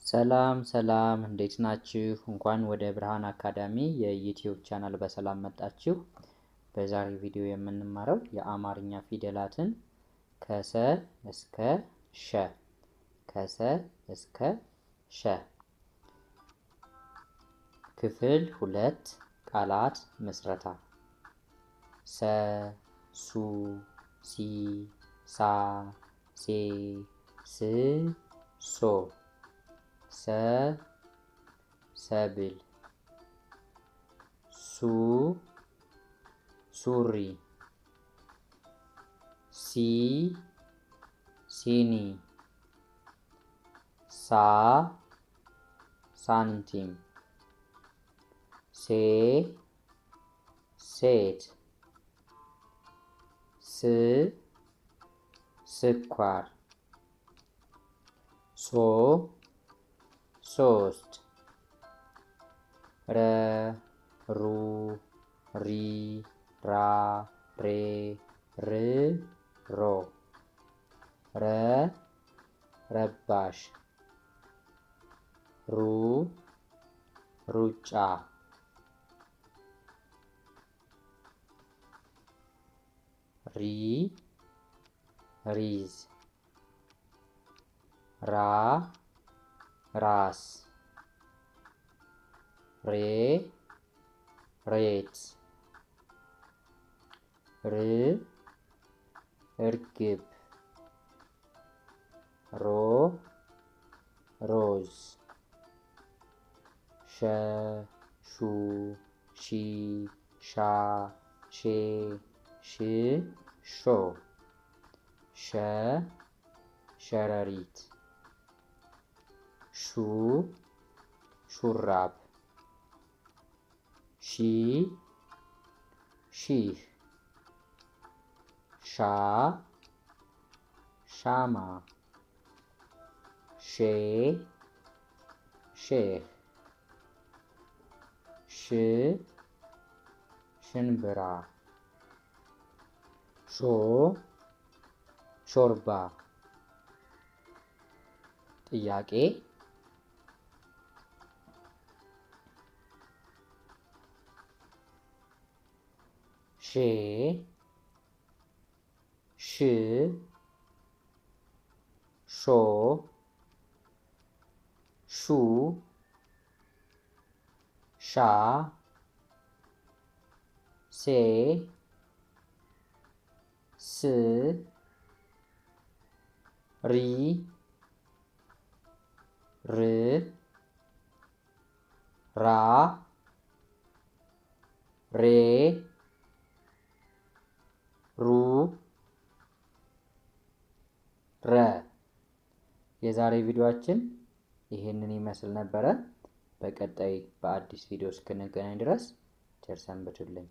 ሰላም ሰላም እንዴት ናችሁ? እንኳን ወደ ብርሃን አካዳሚ የዩቲዩብ ቻናል በሰላም መጣችሁ። በዛሬው ቪዲዮ የምንማረው የአማርኛ ፊደላትን ከሰ እስከ ሸ ከሰ እስከ ሸ ክፍል 2 ቃላት ምስረታ ሰ ሱ ሲ ሳ ሴ ስ ሶ ሰብል ሱ ሱሪ ሲ ሲኒ ሳ ሳንቲም ሴ ሴት ስ ስኳር ሶ ሶስት ረ ሩ ሪ ራ ሬ ር ሮ ረ ረባሽ ሩ ሩጫ ሪ ሪዝ ራ ራስ ሬ ሬት ር እርግብ ሮ ሮዝ ሸ ሹ ሺ ሻ ሼ ሽ ሾ ሸ ሸረሪት ሹ ሹራብ ሺ ሺህ ሻ ሻማ ሼ ሼህ ሽ ሽንብራ ሾ ሾርባ ጥያቄ ሼ ሽ ሾ ሹ ሻ ሴ ስ ሪ ር ራ ሬ ሩ ረ የዛሬ ቪዲዮአችን ይሄንን ይመስል ነበረ። በቀጣይ በአዲስ ቪዲዮ እስክንገናኝ ድረስ ቸር ሰንብቱልኝ።